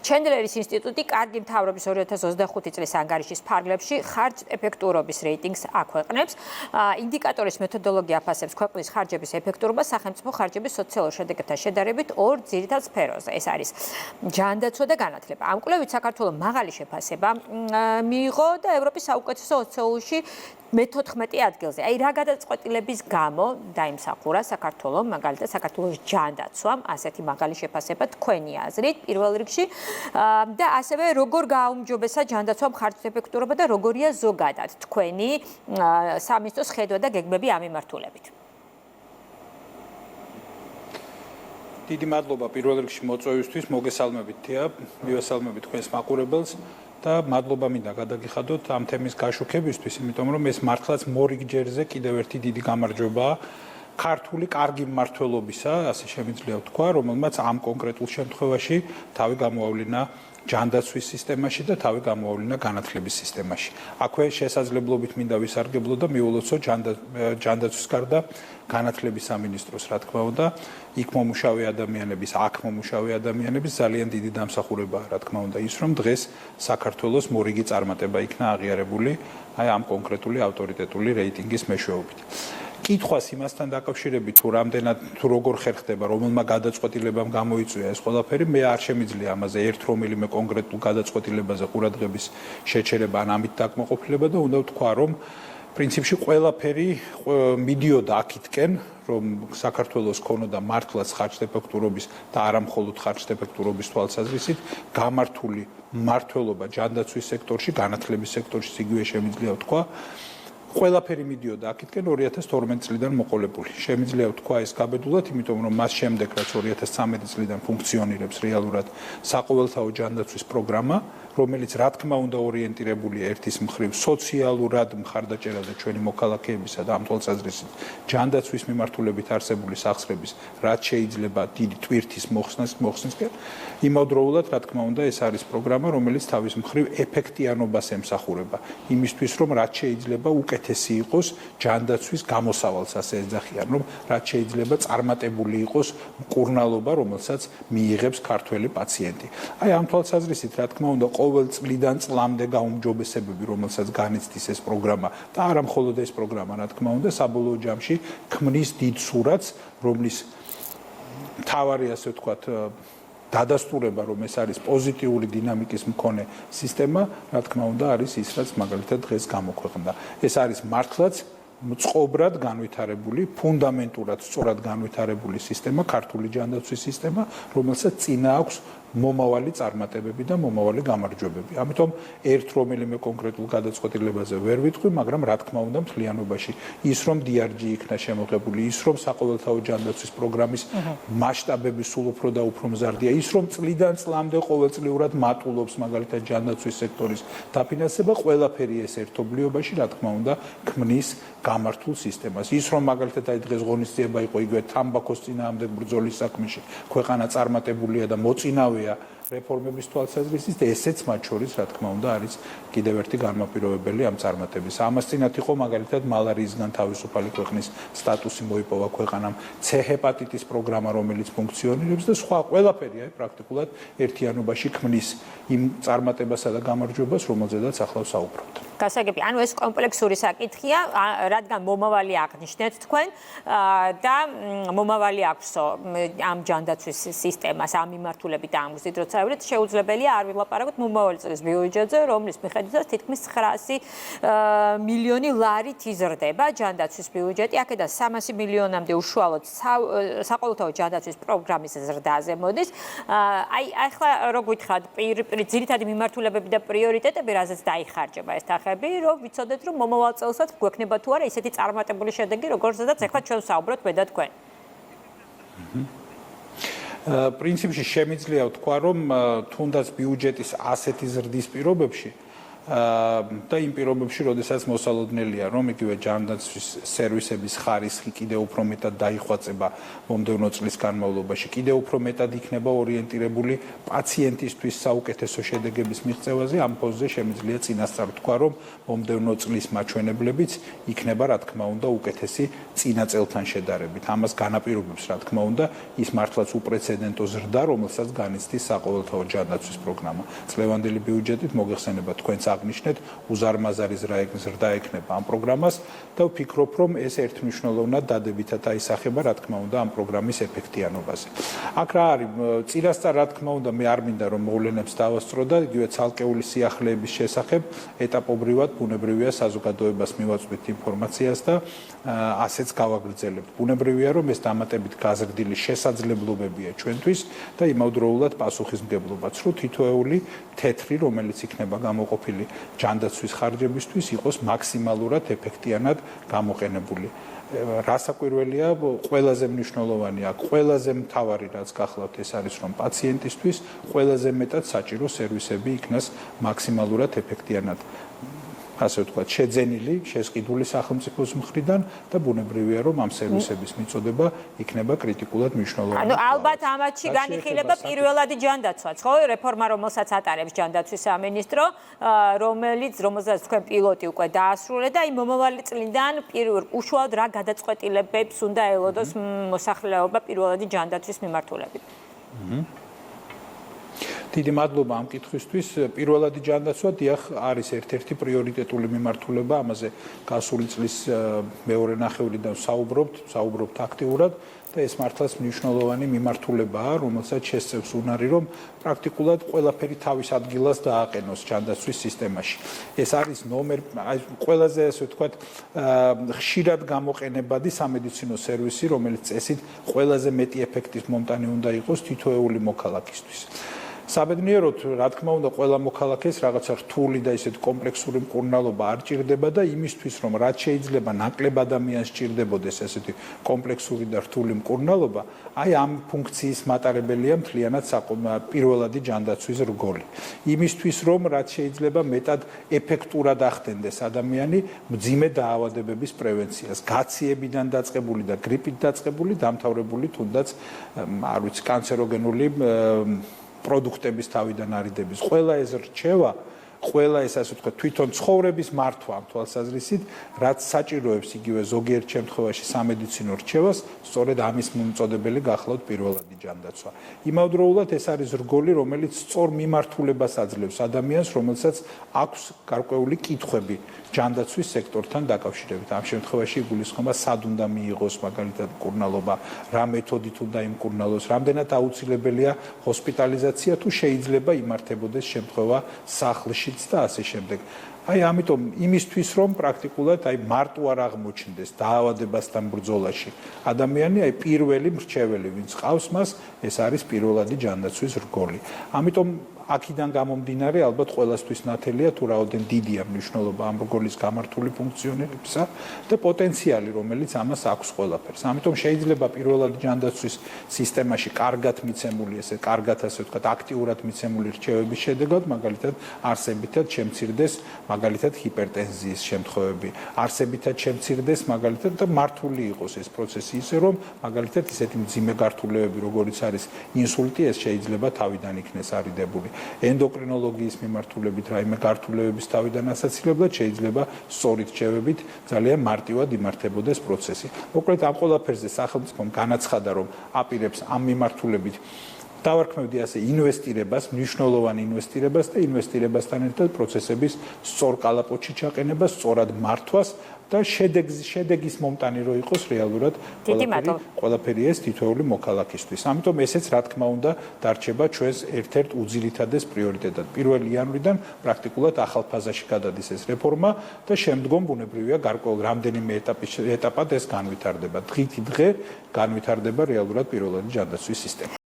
ჩენდლერის ინსტიტუტი კარგი მთავრობის 2025 წლის ანგარიშის ფარგლებში ხარჯ-ეფექტურობის რეიტინგს აქვეყნებს. ინდიკატორის მეთოდოლოგია აფასებს ქვეყნის ხარჯების ეფექტურობას სახელმწიფო ხარჯების სოციალურ შედეგებთან შედარებით ორ ძირითად სფეროზე. ეს არის ჯანდაცვა და განათლება. ამ კვლევით საქართველოს მაღალი შეფასება მიიღო და ევროპის საუკეთესო 20-ში მე-14 ადგილზე. აი რა გადაწყვეტილების გამო დაიმსახურა საქართველოს, მაგალითად საქართველოს ჯანდაცვამ ასეთი მაღალი შეფასება თქვენი აზრით პირველ რიგში და ასევე როგორ გააუმჯობესა ჯანდაცვამ ხარჯის ეფექტურობა და როგორია ზოგადად თქვენი სამინისტროს ხედვა და გეგმები ამ მიმართულებით. დიდი მადლობა პირველ რიგში მოწვევისთვის, მოგესალმებით თია, მივესალმებით თქვენს მაყურებელს და მადლობა მინდა გადაგიხადოთ ამ თემის გაშუქებისთვის, იმიტომ რომ ეს მართლაც მორიგჯერზე კიდევ ერთი დიდი გამარჯვებაა ქართული კარგი მმართველობისა, ასე შემიძლია ვთქვა, რომელმაც ამ კონკრეტულ შემთხვევაში თავი გამოავლინა ჯანდაცვის სისტემაში და თავი გამოავლინა განათლების სისტემაში. აქვე შესაძლებლობით მინდა ვისარგებლო და მიულოცო ჯანდაცვის გარდა განათლების სამინისტროს, რა თქმა უნდა, იქ მომუშავე ადამიანების, აქ მომუშავე ადამიანების ძალიან დიდი დამსახურებაა, რა თქმა უნდა, ის რომ დღეს საქართველოს მორიგი წარმატება იქნა აღიარებული აი ამ კონკრეტული ავტორიტეტული რეიტინგის მეშვეობით. კითხვას იმასთან დაკავშირებით თუ რამდენად თუ როგორ ხერხდება, რომელმა გადაწყვეტილებამ გამოიწვია ეს ყველაფერი, მე არ შემიძლია ამაზე ერთ რომელიმე კონკრეტულ გადაწყვეტილებაზე ყურადღების შეჩერება ან ამით დაკმაყოფილება და უნდა ვთქვა, რომ პრინციპში ყველაფერი მიდიოდა აქეთკენ, რომ საქართველოს ქონოდა მართლაც ხარჯ-ეფექტურობის და არა მხოლოდ ხარჯ-ეფექტურობის თვალსაზრისით გამართული მმართველობა ჯანდაცვის სექტორში, განათლების სექტორში იგივე შემიძლია ვთქვა. ყველაფერი მიდიოდა აქეთკენ 2012 წლიდან მოყოლებული. შემიძლია ვთქვა ეს გაბედულად, იმიტომ რომ მას შემდეგ რაც 2013 წლიდან ფუნქციონირებს რეალურად საყოველთაო ჯანდაცვის პროგრამა, რომელიც რა თქმა უნდა ორიენტირებულია ერთის მხრივ სოციალურად მხარდაჭერა და ჩვენი მოქალაქეებისა და ამ თვალსაზრისით ჯანდაცვის მიმართულებით არსებული სახსრების რაც შეიძლება დიდი ტვირთის მოხსნისკენ, იმავდროულად რა თქმა უნდა ეს არის პროგრამა, რომელიც თავის მხრივ ეფექტიანობას ემსახურება იმისთვის, რომ რაც შეიძლება უკეთესი იყოს ჯანდაცვის გამოსავალს, ასე ეძახიან, რომ რაც შეიძლება წარმატებული იყოს მკურნალობა, რომელსაც მიიღებს ქართველი პაციენტი. აი ამ თვალსაზრისით რა თქმა უნდა ყოველ წლიდან წლამდე გაუმჯობესებები, რომელსაც განიცდის ეს პროგრამა და არა მხოლოდ ეს პროგრამა, რა თქმა უნდა, საბოლოო ჯამში ქმნის დიდ სურათს, რომლის მთავარი, ასე ვთქვათ, დადასტურება, რომ ეს არის პოზიტიური დინამიკის მქონე სისტემა, რა თქმა უნდა, არის ის, რაც მაგალითად დღეს გამოქვეყნდა. ეს არის მართლაც მწყობრად განვითარებული, ფუნდამენტურად სწორად განვითარებული სისტემა, ქართული ჯანდაცვის სისტემა, რომელსაც წინა აქვს მომავალი წარმატებები და მომავალი გამარჯვებები. ამიტომ ერთ რომელიმე კონკრეტულ გადაწყვეტილებაზე ვერ ვიტყვი, მაგრამ რა თქმა უნდა მთლიანობაში ის რომ DRG იქნა შემოღებული, ის რომ საყოველთაო ჯანდაცვის პროგრამის მასშტაბები სულ უფრო და უფრო მზარდია, ის რომ წლიდან წლამდე ყოველწლიურად მატულობს მაგალითად ჯანდაცვის სექტორის დაფინანსება, ყველაფერი ეს ერთობლიობაში რა თქმა უნდა ქმნის გამართულ სისტემას. ის რომ მაგალითად აი დღეს ღონისძიება იყო იგივე თამბაქოს წინააღმდეგ ბრძოლის საქმეში, ქვეყანა წარმატებულია და მოწინავეა რეფორმების თვალსაზრისით, ესეც მათ შორის, რა თქმა უნდა, არის კიდევ ერთი განმაპირობებელი ამ წარმატების. ამას წინათ იყო მაგალითად მალარიისგან თავისუფალი ქვეყნის სტატუსი მოიპოვა ქვეყანამ, C ჰეპატიტის პროგრამა, რომელიც ფუნქციონირებს და სხვა ყველაფერი აი პრაქტიკულად ერთიანობაში ქმნის იმ წარმატებასა და გამარჯვებას, რომელზედაც ახლა ვსაუბრობთ. გასაგები, ანუ ეს კომპლექსური საკითხია, რადგან მომავალი აღნიშნეთ თქვენ და მომავალი აქვსო ამ ჯანდაცვის სისტემას, ამ მიმართულებით ამგვიზით, როცა ვიდრეთ შეუძლებელია არ ვილაპარაკოთ მომავალი წლის ბიუჯეტზე, რომლის მიხედვითაც თითქმის 900 მილიონი ლარით იზრდება ჯანდაცვის ბიუჯეტი, აქედან 300 მილიონამდე უშუალოდ საყოველთაო ჯანდაცვის პროგრამის ზრდაზე მოდის. აი ახლა რო გითხრათ, ძირითადი მიმართულებები და პრიორიტეტები, რაზეც დაიხარჯება ეს თანხები, რომ ვიცოდეთ, რომ მომავალ წელსაც გვექნება თუ არა ისეთი წარმატებული შედეგი, როგორზედაც ახლა ჩვენ ვსაუბრობთ მე და თქვენ. პრინციპში შემიძლია ვთქვა, რომ თუნდაც ბიუჯეტის ასეთი ზრდის პირობებში და იმ პირობებში, როდესაც მოსალოდნელია, რომ იგივე ჯანდაცვის სერვისების ხარისხი კიდევ უფრო მეტად დაიხვაწება მომდევნო წლის განმავლობაში, კიდევ უფრო მეტად იქნება ორიენტირებული პაციენტისთვის საუკეთესო შედეგების მიღწევაზე, ამ ფონზე შემიძლია წინასწარ თქვა, რომ მომდევნო წლის მაჩვენებლებიც იქნება, რა თქმა უნდა, უკეთესი წინა წელთან შედარებით. ამას განაპირობებს, რა თქმა უნდა, ის მართლაც უპრეცედენტო ზრდა, რომელსაც განიცდის საყოველთაო ჯანდაცვის პროგრამა. წლევანდელი ბიუჯეტით მოგეხსენება თქვენც აღნიშნეთ, უზარმაზარი ზრდა ექნება ამ პროგრამას და ვფიქრობ, რომ ეს ერთმნიშვნელოვნად დადებითად აისახება, რა თქმა უნდა, ამ პროგრამის ეფექტიანობაზე. აქ რა არის, წინასწარ, რა თქმა უნდა, მე არ მინდა რომ მოვლენებს დავასწრო და იგივე ცალკეული სიახლეების შესახებ ეტაპობრივად ბუნებრივია საზოგადოებას მივაწვდით ინფორმაციას და ასეც გავაგრძელებთ. ბუნებრივია, რომ ეს დამატებით გაზრდილი შესაძლებლობებია ჩვენთვის და იმავდროულად პასუხისმგებლობაც, რომ თითოეული თეთრი, რომელიც იქნება გამოყოფილი ჯანდაცვის ხარჯებისთვის, იყოს მაქსიმალურად ეფექტიანად გამოყენებული. რასაკვირველია, ყველაზე მნიშვნელოვანი აქ, ყველაზე მთავარი რაც გახლავთ ეს არის, რომ პაციენტისთვის ყველაზე მეტად საჭირო სერვისები იქნას მაქსიმალურად ეფექტიანად ასე ვთქვათ, შეძენილი, შესყიდული სახელმწიფოს მხრიდან და ბუნებრივია, რომ ამ სერვისების მიწოდება იქნება კრიტიკულად მნიშვნელოვანი. ანუ ალბათ ამათში განიხილება პირველადი ჯანდაცვაც, ხო? რეფორმა, რომელსაც ატარებს ჯანდაცვის სამინისტრო, რომელსაც თქვენ პილოტი უკვე დაასრულეთ და იმ მომავალი წლიდან უშუალოდ რა გადაწყვეტილებებს უნდა ელოდოს მოსახლეობა პირველადი ჯანდაცვის მიმართულებით. დიდი მადლობა ამ კითხვისთვის. პირველადი ჯანდაცვა დიახ არის ერთ-ერთი პრიორიტეტული მიმართულება, ამაზე გასული წლის მეორე ნახევრიდან საუბრობთ აქტიურად და ეს მართლაც მნიშვნელოვანი მიმართულებაა, რომელსაც შესწევს უნარი, რომ პრაქტიკულად ყველაფერი თავის ადგილას დააყენოს ჯანდაცვის სისტემაში. ეს არის ყველაზე ასე ვთქვათ, ხშირად გამოყენებადი სამედიცინო სერვისი, რომელიც წესით ყველაზე მეტი ეფექტის მომტანი უნდა იყოს თითოეული მოქალაქისთვის. საბედნიეროდ, რა თქმა უნდა, ყველა მოქალაქეს რაღაცა რთული და ისეთ კომპლექსური მკურნალობა არ ჭირდება და იმისთვის, რომ რაც შეიძლება ნაკლებ ადამიანს ჭირდებოდეს ესეთი კომპლექსური და რთული მკურნალობა, აი ამ ფუნქციის მატარებელია მთლიანად პირველადი ჯანდაცვის რგოლი. იმისთვის, რომ რაც შეიძლება მეტად ეფექტურად ახდენდეს ადამიანი მძიმე დაავადებების პრევენციას, გაციებიდან დაწყებული და გრიპით დაწყებული, დამთავრებული თუნდაც, არ ვიცი, კანცეროგენული პროდუქტების თავიდან არიდების. ყველა ეს რჩევა, ყველა ეს ასე ვთქვათ, თვითონ ცხოვრების მართვა ამ თვალსაზრისით, რაც საჭიროებს იგივე ზოგიერთ შემთხვევაში სამედიცინო რჩევას, სწორედ ამის მიმწოდებელი გახლავთ პირველადი ჯანდაცვა. იმავდროულად ეს არის რგოლი, რომელიც სწორ მიმართულებას აძლევს ადამიანს, რომელსაც აქვს გარკვეული კითხვები ჯანდაცვის სექტორთან დაკავშირებით. ამ შემთხვევაში იგულისხმება სად უნდა მიიღოს მაგალითად მკურნალობა, რა მეთოდით უნდა იმკურნალოს, რამდენად აუცილებელია ჰოსპიტალიზაცია თუ შეიძლება იმართებოდეს შემთხვევა სახლში და ასე შემდეგ. აი ამიტომ იმისთვის რომ პრაქტიკულად აი მარტო არ აღმოჩნდეს დაავადებასთან ბრძოლაში ადამიანი აი პირველი მრჩეველი ვინც ყავს მას ეს არის პირველადი ჯანდაცვის რგოლი. ამიტომ აქედან გამომდინარე ალბათ ყველასთვის ნათელია თუ რაოდენ დიდია მნიშვნელობა ამ რგოლის გამართული ფუნქციონირებისა და პოტენციალი რომელიც ამას აქვს ყველაფერს. ამიტომ შეიძლება პირველადი ჯანდაცვის სისტემაში კარგად მიცემული ესე კარგად ასე ვთქვათ აქტიურად მიცემული რჩევების შედეგად მაგალითად არსებითად შემცირდეს მაგალითად ჰიპერტენზიის შემთხვევები, არსებითად შემცირდეს მაგალითად და მართული იყოს ეს პროცესი ისე რომ მაგალითად ისეთი მძიმე გართულებები როგორიც არის ინსულტი ეს შეიძლება თავიდან იქნეს არიდებული. ენდოკრინოლოგიის მიმართულებით რაიმე გართულებების თავიდან ასაცილებლად შეიძლება სწორი რჩევებით ძალიან მარტივად იმართებოდეს პროცესი. მოკლედ ამ ყველაფერზე სახელმწიფომ განაცხადა რომ აპირებს ამ მიმართულებით დავარქმევდი ასე ინვესტირებას, მნიშვნელოვან ინვესტირებას და ინვესტირებასთან ერთად პროცესების სწორ კალაპოტში ჩაყენებას, სწორად მართვას და შედეგის მომტანი რო იყოს რეალურად ყველაფერი ეს თითოეული მოქალაქისთვის. ამიტომ ესეც რა თქმა უნდა დარჩება ჩვენს ერთ-ერთ უძილითადეს პრიორიტეტად. 1 იანვრიდან პრაქტიკულად ახალ ფაზაში გადადის ეს რეფორმა და შემდგომ ბუნებრივია გარკვეულ რამდენიმე ეტაპად ეს განვითარდება. დღითი დღე განვითარდება რეალურად პირველადი ჯანდაცვის სისტემა.